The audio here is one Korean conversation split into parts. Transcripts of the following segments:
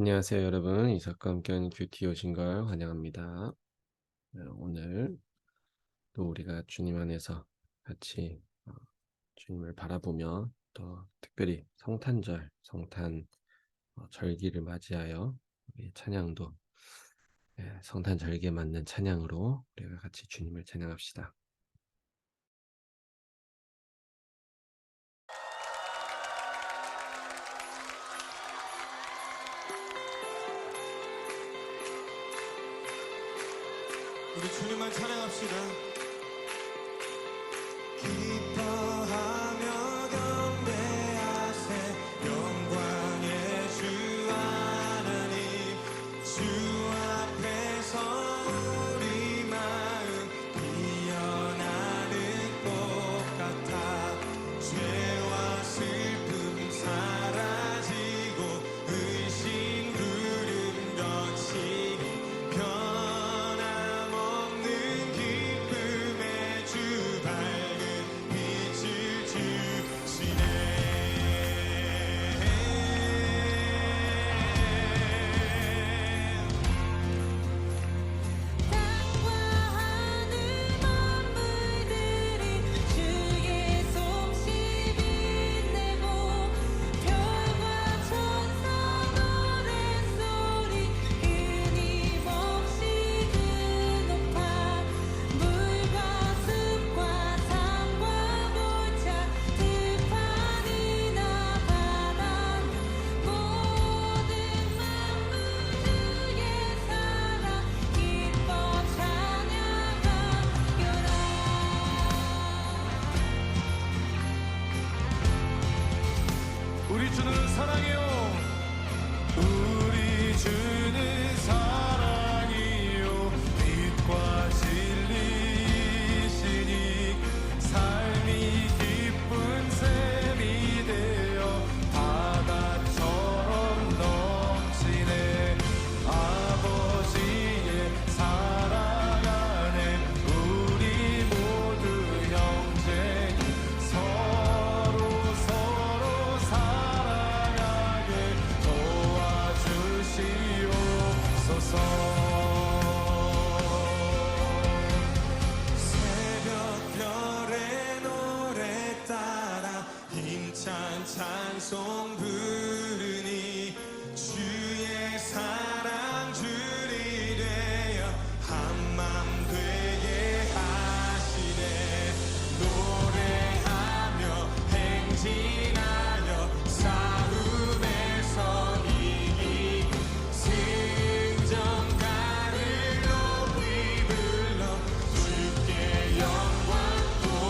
안녕하세요 여러분, 이삭과 함께하는 큐티 오신 걸 환영합니다. 오늘 또 우리가 주님 안에서 같이 주님을 바라보며 또 특별히 성탄절, 성탄 절기를 맞이하여 우리 찬양도 성탄 절기에 맞는 찬양으로 우리가 같이 주님을 찬양합시다. 우리 주님만 찬양합시다. 기뻐하며 경배하세 영광의 주 하나님, 주 앞에서 우리 마음 피어나는 꽃 같아 죄와 슬픔 사라지고 의심 구름 거치니 변함없는 기쁨의 주 밝은 빛을 주시네. 땅과 하늘 만물들이 주의 솜씨 빛내고 별과 천사 노랫소리 끊임없이 그 높아 물과 숲과 산과 골차 들판이나 바다 모든 만물 주의 사랑 기뻐 찬양하여라. 우리 주는 사랑이요, 우리 주는 사랑이요, 빛과 진리시니 삶이 기쁜 샘이 되어 바다처럼 넘치네. 아버지의 사랑 안에 우리 모두 형제니 서로 사랑하게 도와주시옵소서. 새벽별의 노래 따라 힘찬 찬송 부르니 주의 사랑 줄이 되어 한맘 되게 하시네. 노래하며 행진하여 싸움에서 이기고 승전가를 높이 불러 주께 영광 돌리.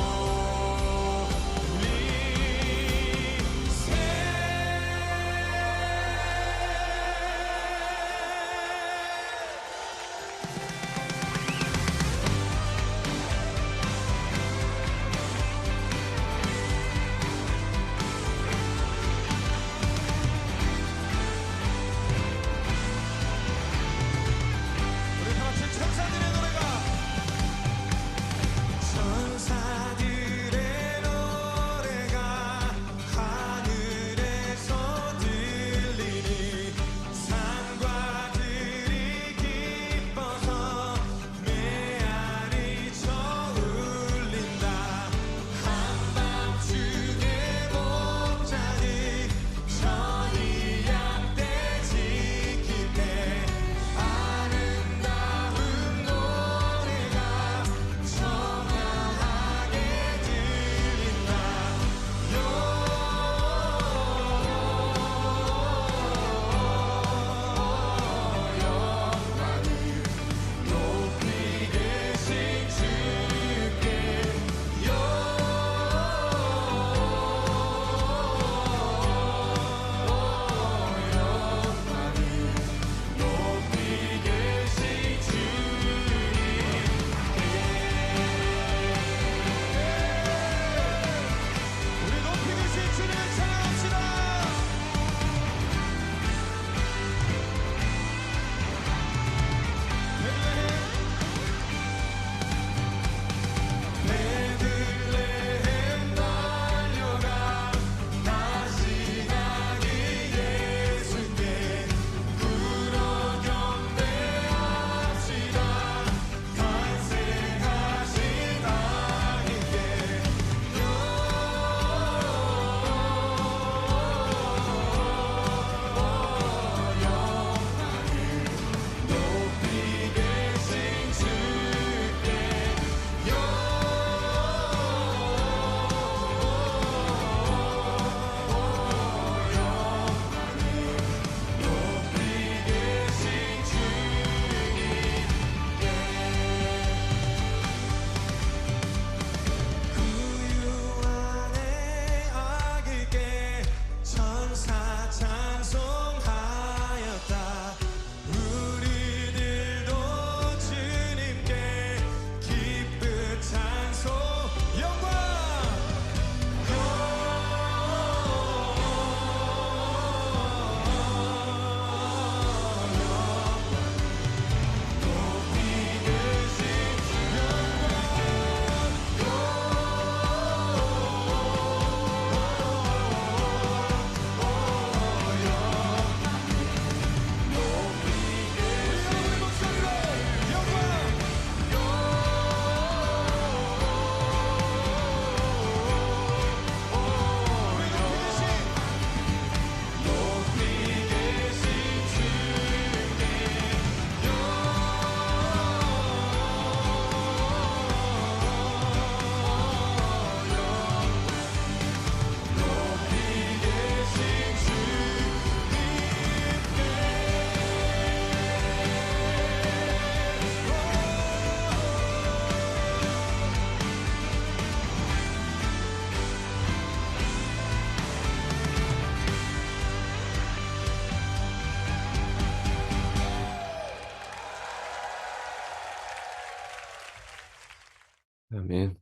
아멘.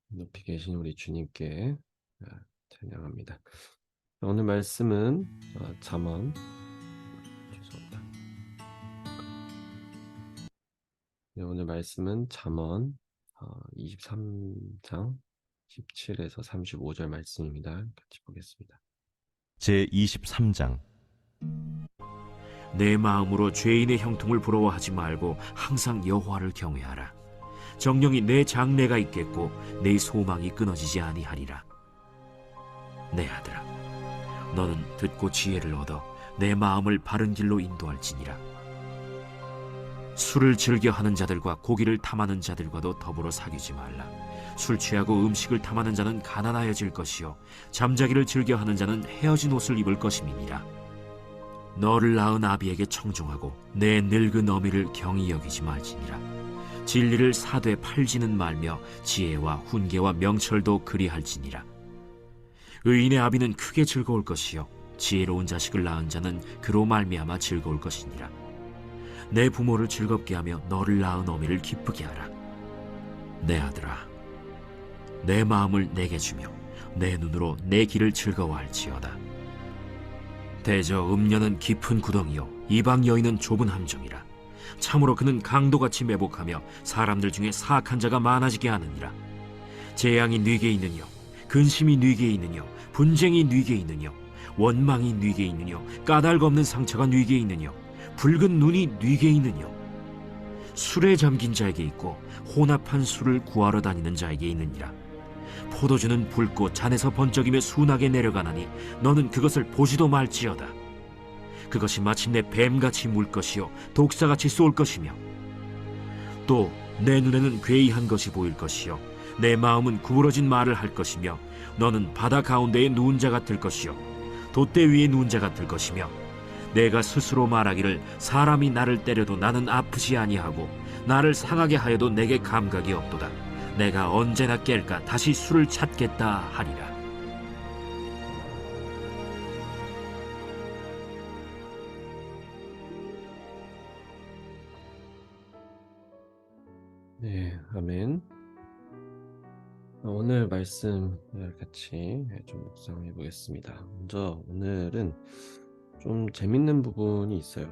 높이 계신 우리 주님께 찬양합니다. 오늘 말씀은 잠언 죄송합니다. 네, 오늘 말씀은 잠언 23장 17에서 35절 말씀입니다. 같이 보겠습니다. 제23장 내 마음으로 죄인의 형통을 부러워하지 말고 항상 여호와를 경외하라. 정령이 내 장래가 있겠고 내 소망이 끊어지지 아니하리라. 내 아들아, 너는 듣고 지혜를 얻어 내 마음을 바른 길로 인도할지니라. 술을 즐겨 하는 자들과 고기를 탐하는 자들과도 더불어 사귀지 말라. 술 취하고 음식을 탐하는 자는 가난하여질 것이요 잠자기를 즐겨 하는 자는 헤어진 옷을 입을 것임이니라. 너를 낳은 아비에게 청종하고 내 늙은 어미를 경히 여기지 말지니라. 진리를 사되 팔지는 말며 지혜와 훈계와 명철도 그리할지니라. 의인의 아비는 크게 즐거울 것이요 지혜로운 자식을 낳은 자는 그로 말미암아 즐거울 것이니라. 내 부모를 즐겁게 하며 너를 낳은 어미를 기쁘게 하라. 내 아들아, 내 마음을 내게 주며 내 눈으로 내 길을 즐거워할지어다. 대저 음녀는 깊은 구덩이요 이방 여인은 좁은 함정이라. 참으로 그는 강도같이 매복하며 사람들 중에 사악한 자가 많아지게 하느니라. 재앙이 네게 있느뇨, 근심이 네게 있느뇨, 분쟁이 네게 있느뇨, 원망이 네게 있느뇨, 까닭 없는 상처가 네게 있느뇨, 붉은 눈이 네게 있느뇨. 술에 잠긴 자에게 있고 혼합한 술을 구하러 다니는 자에게 있느니라. 포도주는 붉고 잔에서 번쩍이며 순하게 내려가나니 너는 그것을 보지도 말지어다. 그것이 마침내 뱀같이 물 것이요 독사같이 쏠 것이며 또 내 눈에는 괴이한 것이 보일 것이요 내 마음은 구부러진 말을 할 것이며 너는 바다 가운데에 누운 자 같을 것이요 돛대 위에 누운 자 같을 것이며 내가 스스로 말하기를 사람이 나를 때려도 나는 아프지 아니하고 나를 상하게 하여도 내게 감각이 없도다. 내가 언제나 깰까 다시 술을 찾겠다 하리라. 네, 아멘. 오늘 말씀 같이 좀 묵상해 보겠습니다. 먼저 오늘은 좀 재밌는 부분이 있어요.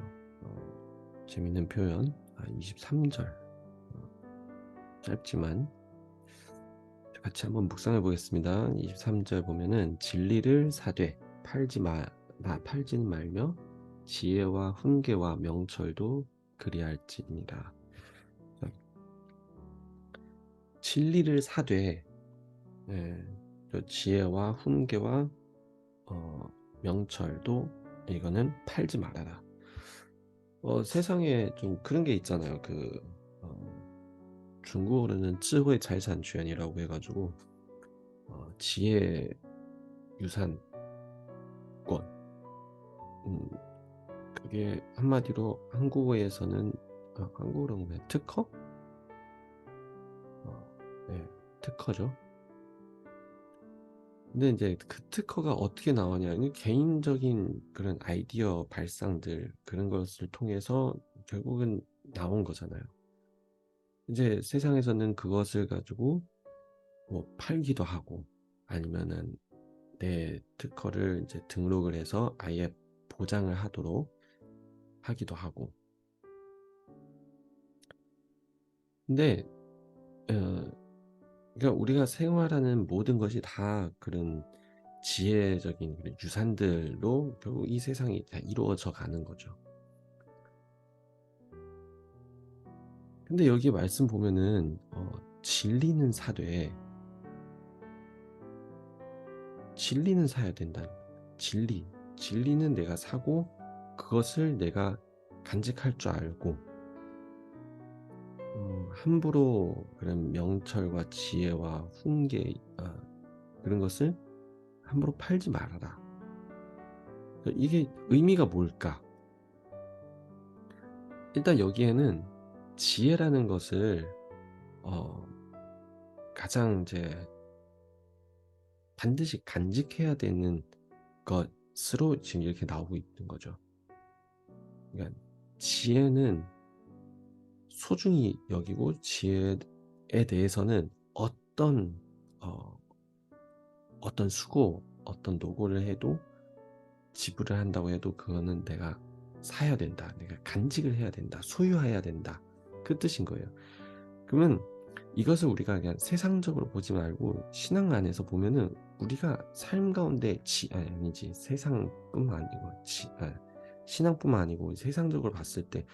재밌는 표현 23절 짧지만 같이 한번 묵상해 보겠습니다. 23절 보면은 진리를 사되 팔지는 말며 지혜와 훈계와 명철도 그리할지니라. 진리를 사되 지혜와 훈계와 명철도 이거는 팔지 말아라. 세상에 좀 그런 게 있잖아요. 중국어로는智慧财产权이라고 해가지고 지혜 유산권, 그게 한마디로 한국어에서는 한국어로 보면 특허? 네, 특허죠. 근데 이제 그 특허가 어떻게 나오냐면 개인적인 그런 아이디어 발상들 그런 것을 통해서 결국은 나온 거잖아요. 이제 세상에서는 그것을 가지고 뭐 팔기도 하고 아니면은 내 특허를 이제 등록을 해서 아예 보장을 하도록 하기도 하고. 근데 그러니까 우리가 생활하는 모든 것이 다 그런 지혜적인 그런 유산들로 결국 이 세상이 다 이루어져 가는 거죠. 근데 여기 말씀 보면은 진리는 사되 진리는 사야 된다는 거예요. 진리는 내가 사고 그것을 내가 간직할 줄 알고 함부로 그런 명철과 지혜와 훈계 그런 것을 함부로 팔지 말아라. 이게 의미가 뭘까? 일단 여기에는 지혜라는 것을 가장 이제 반드시 간직해야 되는 것으로 지금 이렇게 나오고 있는 거죠. 그러니까 지혜는 소중히 여기고 지혜에 대해서는 어떤 어, 어떤 수고, 어떤 노고를 해도 지불을 한다고 해도 그거는 내가 사야 된다. 내가 간직을 해야 된다. 소유해야 된다. 그 뜻인 거예요. 그러면 이것을 우리가 그냥 세상적으로 보지 말고 신앙 안에서 보면은 우리가 삶 가운데 아니지 세상뿐만 아니고 신앙뿐만 아니고 세상적으로 봤을 때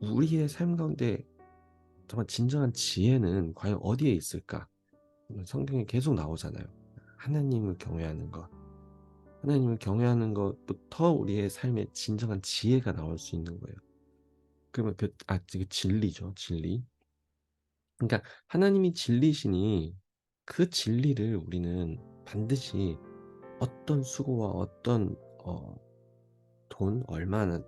우리의 삶 가운데 정말 진정한 지혜는 과연 어디에 있을까? 성경에 계속 나오잖아요. 하나님을 경외하는 것. 하나님을 경외하는 것부터 우리의 삶에 진정한 지혜가 나올 수 있는 거예요. 그러면 그 진리죠, 진리. 그러니까 하나님이 진리시니 그 진리를 우리는 반드시 어떤 수고와 어떤 돈 얼마나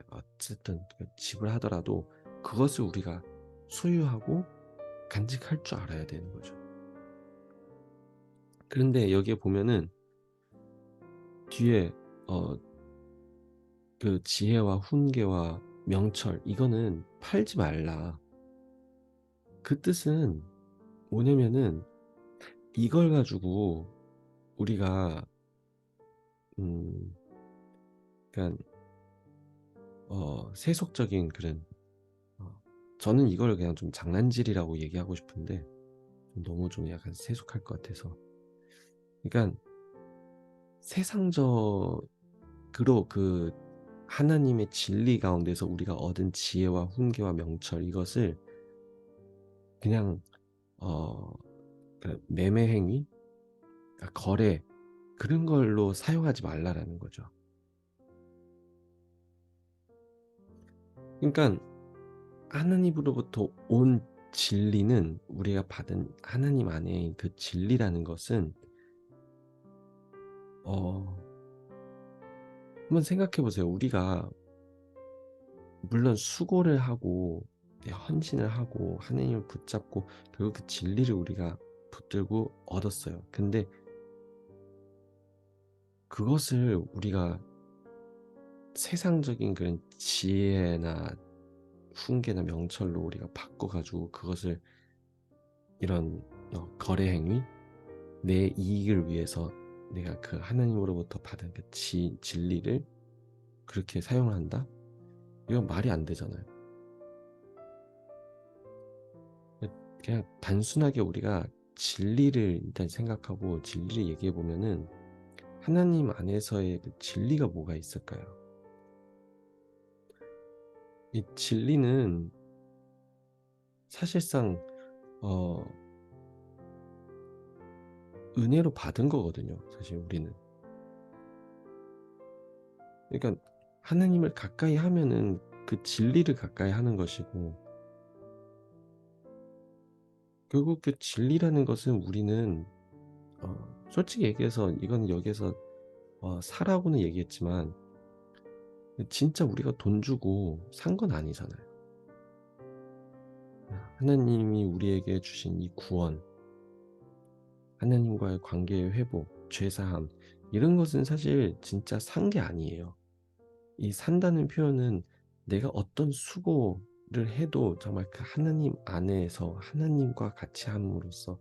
어쨌든 지불하더라도 그것을 우리가 소유하고 간직할 줄 알아야 되는 거죠. 그런데 여기에 보면은 뒤에 그 지혜와 훈계와 명철 이거는 팔지 말라. 그 뜻은 뭐냐면은 이걸 가지고 우리가 그러니까 세속적인 그런 저는 이걸 그냥 좀 장난질이라고 얘기하고 싶은데 너무 좀 약간 세속할 것 같아서 그러니까 세상적으로 그 하나님의 진리 가운데서 우리가 얻은 지혜와 훈계와 명철 이것을 그냥 매매 행위, 거래 그런 걸로 사용하지 말라라는 거죠. 그러니까 하나님으로부터 온 진리는 우리가 받은 하나님 안에 그 진리라는 것은 한번 생각해 보세요. 우리가 물론 수고를 하고 헌신을 하고 하나님을 붙잡고 결국 그 진리를 우리가 붙들고 얻었어요. 근데 그것을 우리가 세상적인 그런 지혜나 훈계나 명철로 우리가 바꿔가지고 그것을 이런 거래 행위, 내 이익을 위해서 내가 그 하나님으로부터 받은 그 진리를 그렇게 사용을 한다? 이건 말이 안 되잖아요. 그냥 단순하게 우리가 진리를 일단 생각하고 진리를 얘기해 보면은 하나님 안에서의 그 진리가 뭐가 있을까요? 이 진리는 사실상 은혜로 받은 거거든요. 사실 우리는. 그러니까 하나님을 가까이 하면은 그 진리를 가까이 하는 것이고 결국 그 진리라는 것은 우리는 솔직히 얘기해서 이건 여기서 사라고는 얘기했지만 진짜 우리가 돈 주고 산 건 아니잖아요. 하나님이 우리에게 주신 이 구원, 하나님과의 관계의 회복, 죄사함 이런 것은 사실 진짜 산 게 아니에요. 이 산다는 표현은 내가 어떤 수고를 해도 정말 그 하나님 안에서 하나님과 같이 함으로써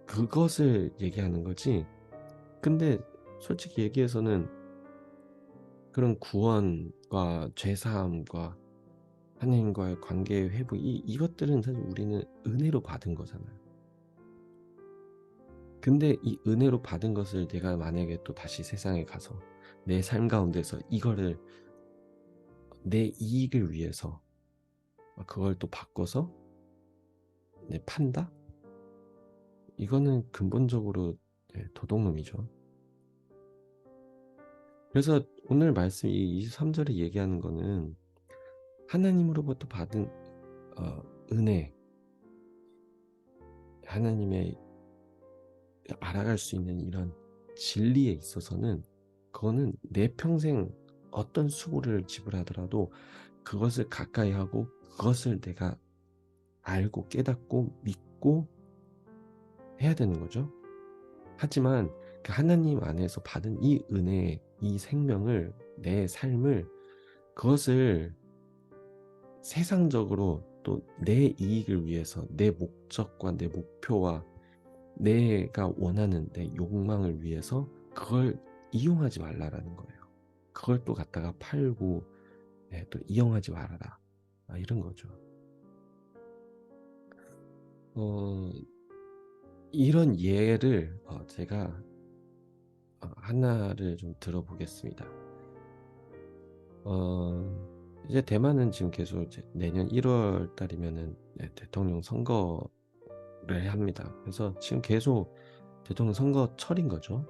그것을 얘기하는 거지. 근데 솔직히 얘기해서는 그런 구원과 죄사함과 하나님과의 관계의 회복 이것들은 사실 우리는 은혜로 받은 거잖아요. 근데 이 은혜로 받은 것을 내가 만약에 또 다시 세상에 가서 내 삶 가운데서 이거를 내 이익을 위해서 그걸 또 바꿔서 판다? 이거는 근본적으로 도둑놈이죠. 그래서 오늘 말씀 이 23절에 얘기하는 거는 하나님으로부터 받은 은혜, 하나님의 알아갈 수 있는 이런 진리에 있어서는 그거는 내 평생 어떤 수고를 지불하더라도 그것을 가까이 하고 그것을 내가 알고 깨닫고 믿고 해야 되는 거죠. 하지만 그 하나님 안에서 받은 이 은혜, 이 생명을, 내 삶을 그것을 세상적으로 또 내 이익을 위해서 내 목적과 내 목표와 내가 원하는 내 욕망을 위해서 그걸 이용하지 말라라는 거예요. 그걸 또 갖다가 팔고 또 이용하지 말아라. 이런 거죠. 이런 예를 제가 하나를 좀 들어보겠습니다. 이제 대만은 지금 계속 이제 내년 1월 달이면은 대통령 선거를 합니다. 그래서 지금 계속 대통령 선거철인 거죠.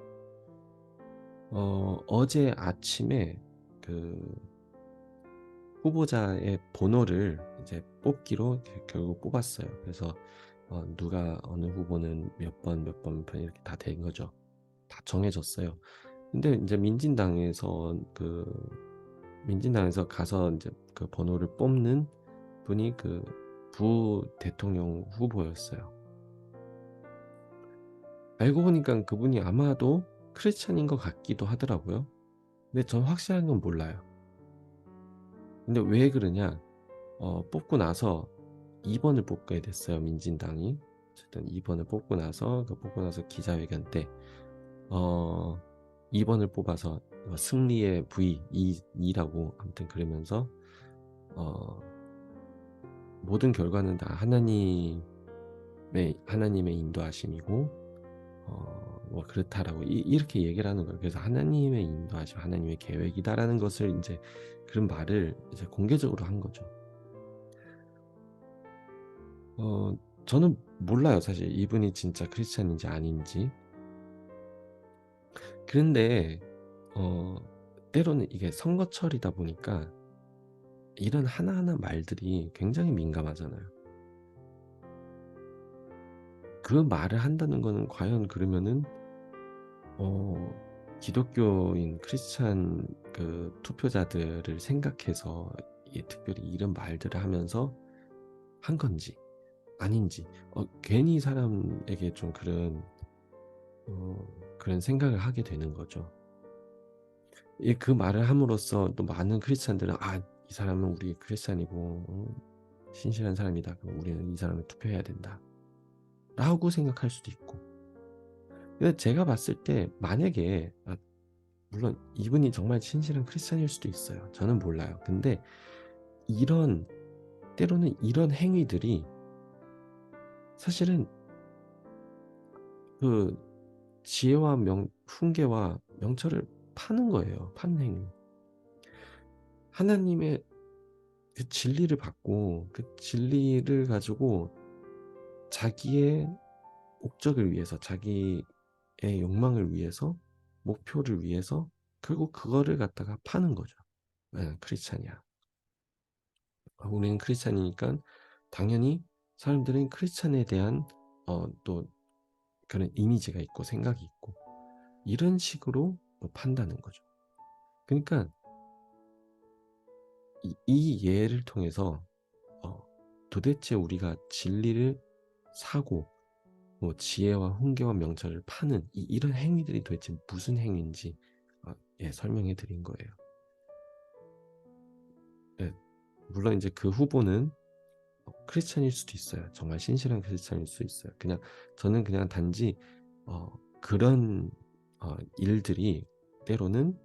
어제 아침에 그 후보자의 번호를 이제 뽑기로 결국 뽑았어요. 그래서 누가 어느 후보는 몇 번 이렇게 다 된 거죠. 다 정해졌어요. 근데 이제 민진당에서 가서 이제 그 번호를 뽑는 분이 그 부대통령 후보였어요. 알고 보니까 그분이 아마도 크리스찬인 것 같기도 하더라고요. 근데 전 확실한 건 몰라요. 근데 왜 그러냐? 뽑고 나서 2번을 뽑게 됐어요. 민진당이. 어쨌든 2번을 뽑고 나서 기자회견 때 2번을 뽑아서 승리의 V 2라고 아무튼 그러면서 모든 결과는 다 하나님의 인도하심이고 뭐 그렇다라고 이렇게 얘기를 하는 거예요. 그래서 하나님의 인도하심, 하나님의 계획이다라는 것을 이제 그런 말을 이제 공개적으로 한 거죠. 저는 몰라요, 사실 이분이 진짜 크리스찬인지 아닌지. 그런데 때로는 이게 선거철이다 보니까 이런 하나하나 말들이 굉장히 민감하잖아요. 그 말을 한다는 거는 과연 그러면은 기독교인 크리스찬 그 투표자들을 생각해서 특별히 이런 말들을 하면서 한 건지 아닌지 괜히 사람에게 좀 그런 생각을 하게 되는 거죠. 그 말을 함으로써 또 많은 크리스찬들은 이 사람은 우리 크리스찬이고 신실한 사람이다. 그럼 우리는 이 사람을 투표해야 된다. 라고 생각할 수도 있고. 근데 제가 봤을 때 만약에 물론 이분이 정말 신실한 크리스찬일 수도 있어요. 저는 몰라요. 근데 때로는 이런 행위들이 사실은 그 지혜와 훈계와 명철을 파는 거예요. 파는 행위. 하나님의 그 진리를 받고 그 진리를 가지고 자기의 목적을 위해서, 자기의 욕망을 위해서, 목표를 위해서 결국 그거를 갖다가 파는 거죠. 크리스찬이야. 우리는 크리스찬이니까 당연히 사람들은 크리스찬에 대한 또 그런 이미지가 있고 생각이 있고 이런 식으로 판다는 거죠. 그러니까 이 예를 통해서 도대체 우리가 진리를 사고 뭐 지혜와 훈계와 명철을 파는 이런 행위들이 도대체 무슨 행위인지 설명해 드린 거예요. 물론 이제 그 후보는 크리스찬일 수도 있어요. 정말 신실한 크리스찬일 수도 있어요. 저는 그냥 단지 그런 일들이 때로는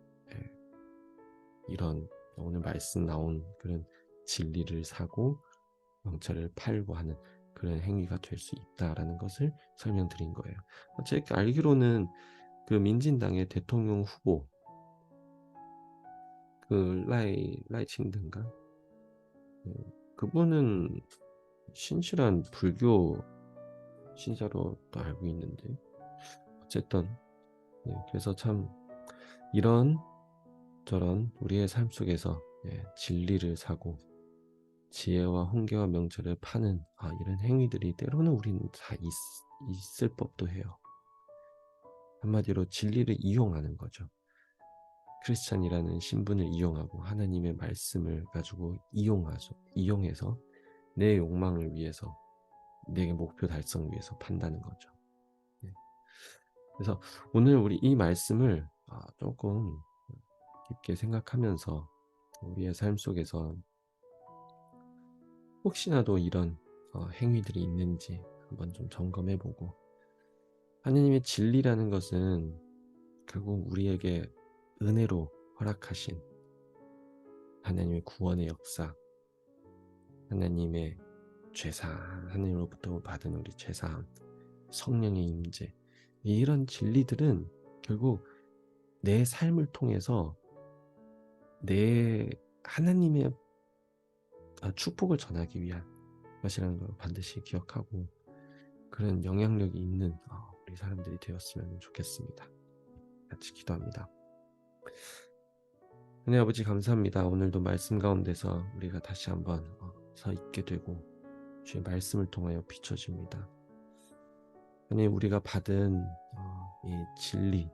이런 오늘 말씀 나온 그런 진리를 사고 명철을 팔고 하는 그런 행위가 될 수 있다라는 것을 설명드린 거예요. 제가 알기로는 그 민진당의 대통령 후보 그 라이칭든가 그분은 신실한 불교 신자로 또 알고 있는데 어쨌든 그래서 참 이런 저런 우리의 삶 속에서 진리를 사고 지혜와 훈계와 명철을 파는 이런 행위들이 때로는 우리는 다 있을 법도 해요. 한마디로 진리를 이용하는 거죠. 크리스찬이라는 신분을 이용하고 하나님의 말씀을 가지고 이용해서 내 욕망을 위해서 내 목표 달성 위해서 판다는 거죠. 그래서 오늘 우리 이 말씀을 조금 깊게 생각하면서 우리의 삶 속에서 혹시나도 이런 행위들이 있는지 한번 좀 점검해보고, 하느님의 진리라는 것은 결국 우리에게 은혜로 허락하신 하나님의 구원의 역사, 하나님의 죄사함, 하나님으로부터 받은 우리 죄사함, 성령의 임재, 이런 진리들은 결국 내 삶을 통해서 내 하나님의 축복을 전하기 위한 것이라는 걸 반드시 기억하고, 그런 영향력이 있는 우리 사람들이 되었으면 좋겠습니다. 같이 기도합니다. 하나님 아버지, 감사합니다. 오늘도 말씀 가운데서 우리가 다시 한번 서 있게 되고 주의 말씀을 통하여 비춰집니다. 하나님, 우리가 받은 이 진리,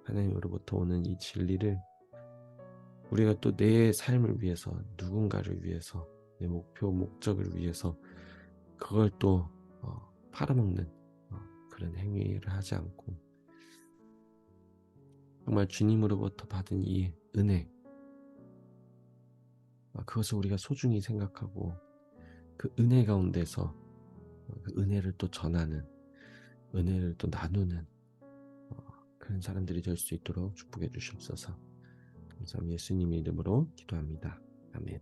하나님으로부터 오는 이 진리를 우리가 또 내 삶을 위해서, 누군가를 위해서, 내 목표, 목적을 위해서 그걸 또 팔아먹는 그런 행위를 하지 않고, 정말 주님으로부터 받은 이 은혜, 그것을 우리가 소중히 생각하고 그 은혜 가운데서 그 은혜를 또 전하는, 은혜를 또 나누는 그런 사람들이 될 수 있도록 축복해 주시옵소서. 감사합니다. 예수님의 이름으로 기도합니다. 아멘.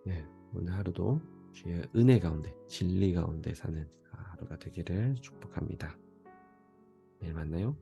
네, 오늘 하루도 주의 은혜 가운데, 진리 가운데 사는 하루가 되기를 축복합니다. 내일 만나요.